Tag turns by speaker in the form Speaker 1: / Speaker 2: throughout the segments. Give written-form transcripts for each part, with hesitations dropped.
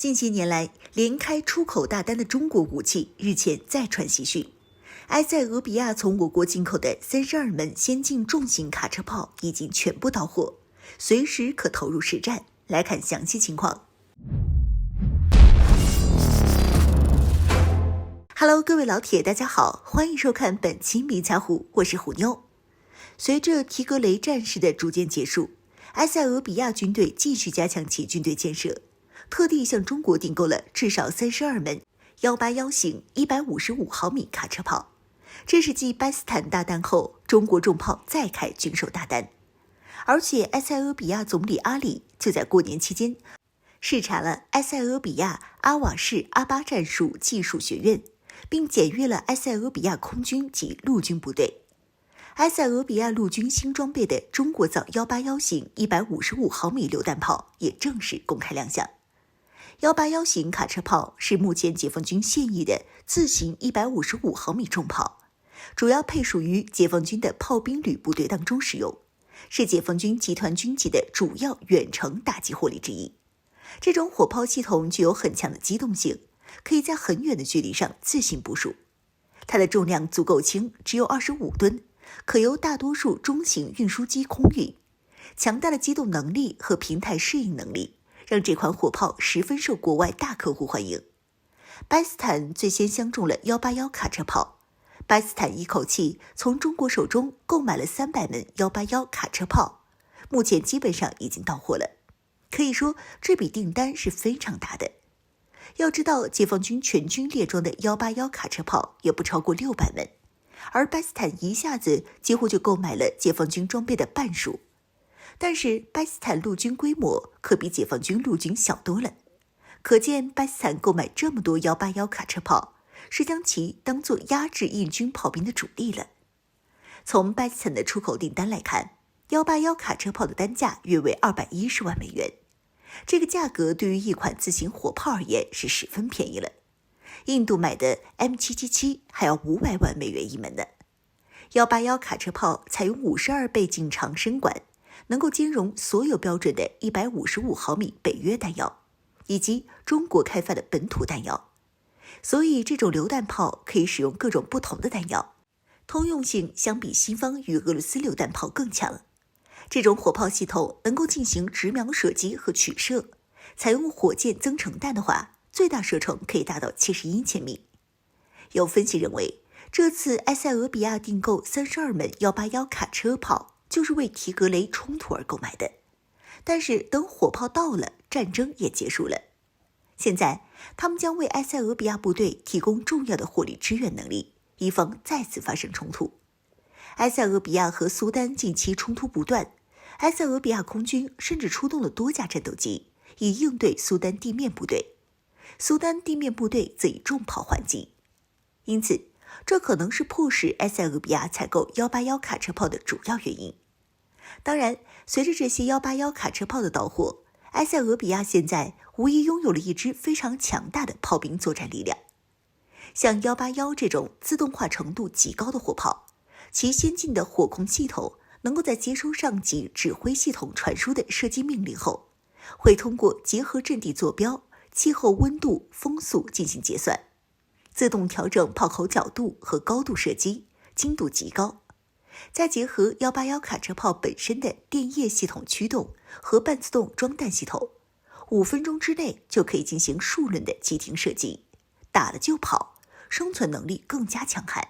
Speaker 1: 近些年来，连开出口大单的中国武器日前再传喜讯。埃塞俄比亚从我国进口的32门先进重型卡车炮已经全部到货，随时可投入实战。来看详细情况。Hello， 各位老铁，大家好，欢迎收看本期迷彩虎，我是虎妞。随着提格雷战事的逐渐结束，埃塞俄比亚军队继续加强其军队建设，特地向中国订购了至少32门181型155毫米卡车炮。这是继巴斯坦大单后，中国重炮再开军售大单。而且埃塞俄比亚总理阿里就在过年期间视察了埃塞俄比亚阿瓦士阿巴战术技术学院，并检阅了埃塞俄比亚空军及陆军部队。埃塞俄比亚陆军新装备的中国造181型155毫米榴弹炮也正式公开亮相。181型卡车炮是目前解放军现役的自行155毫米重炮，主要配属于解放军的炮兵旅部队当中使用，是解放军集团军级的主要远程打击火力之一。这种火炮系统具有很强的机动性，可以在很远的距离上自行部署。它的重量足够轻，只有25吨，可由大多数中型运输机空运。强大的机动能力和平台适应能力让这款火炮十分受国外大客户欢迎。巴斯坦最先相中了181卡车炮，巴斯坦一口气从中国手中购买了300门181卡车炮，目前基本上已经到货了。可以说这笔订单是非常大的。要知道解放军全军列装的181卡车炮也不超过600门，而巴斯坦一下子几乎就购买了解放军装备的半数。但是巴斯坦陆军规模可比解放军陆军小多了，可见巴斯坦购买这么多181卡车炮是将其当作压制印军炮兵的主力了。从巴斯坦的出口订单来看，181卡车炮的单价约为210万美元，这个价格对于一款自行火炮而言是十分便宜了。印度买的 M777 还要500万美元一门呢。181卡车炮采用52倍径长身管，能够兼容所有标准的155毫米北约弹药，以及中国开发的本土弹药。所以这种榴弹炮可以使用各种不同的弹药，通用性相比西方与俄罗斯榴弹炮更强。这种火炮系统能够进行直瞄射击和取射，采用火箭增程弹的话，最大射程可以达到71千米。有分析认为，这次埃塞俄比亚订购32门181卡车炮就是为提格雷冲突而购买的。但是等火炮到了，战争也结束了。现在他们将为埃塞俄比亚部队提供重要的火力支援能力，以防再次发生冲突。埃塞俄比亚和苏丹近期冲突不断，埃塞俄比亚空军甚至出动了多架战斗机，以应对苏丹地面部队。苏丹地面部队则以重炮还击。因此，这可能是迫使埃塞俄比亚采购181卡车炮的主要原因。当然，随着这些181卡车炮的到货，埃塞俄比亚现在无疑拥有了一支非常强大的炮兵作战力量。像181这种自动化程度极高的火炮，其先进的火控系统能够在接收上级指挥系统传输的射击命令后，会通过结合阵地坐标、气候温度、风速进行结算，自动调整炮口角度和高度射击，精度极高。再结合181卡车炮本身的电液系统驱动和半自动装弹系统，5分钟之内就可以进行数轮的急停射击，打了就跑，生存能力更加强悍。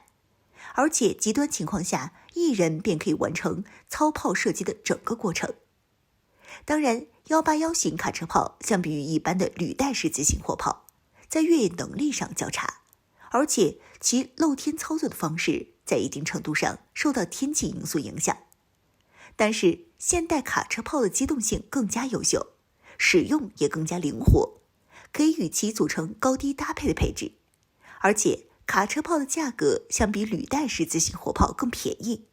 Speaker 1: 而且极端情况下，一人便可以完成操炮射击的整个过程。当然，181型卡车炮相比于一般的履带式自行火炮，在越野能力上较差，而且其露天操作的方式在一定程度上受到天气因素影响。但是现代卡车炮的机动性更加优秀，使用也更加灵活，可以与其组成高低搭配的配置。而且卡车炮的价格相比履带式自行火炮更便宜，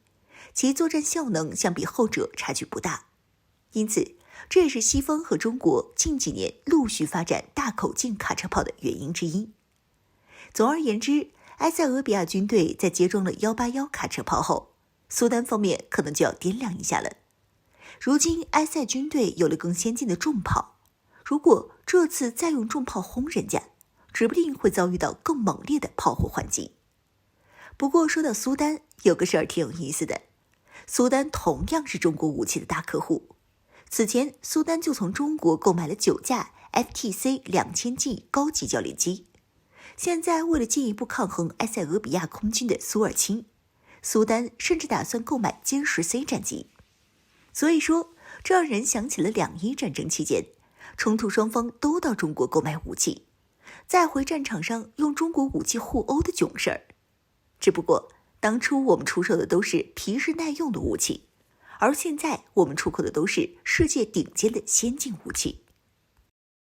Speaker 1: 其作战效能相比后者差距不大。因此，这也是西方和中国近几年陆续发展大口径卡车炮的原因之一。总而言之，埃塞俄比亚军队在接装了181卡车炮后，苏丹方面可能就要掂量一下了。如今埃塞军队有了更先进的重炮，如果这次再用重炮轰人家，指不定会遭遇到更猛烈的炮火还击。不过说到苏丹，有个事儿挺有意思的，苏丹同样是中国武器的大客户。此前，苏丹就从中国购买了9架 FTC-2000G 高级教练机。现在为了进一步抗衡埃塞俄比亚空军的苏-27，苏丹甚至打算购买歼10C 战机。所以说，这让人想起了2伊战争期间，冲突双方都到中国购买武器，再回战场上用中国武器互殴的囧事儿。只不过当初我们出售的都是皮实耐用的武器，而现在我们出口的都是世界顶尖的先进武器。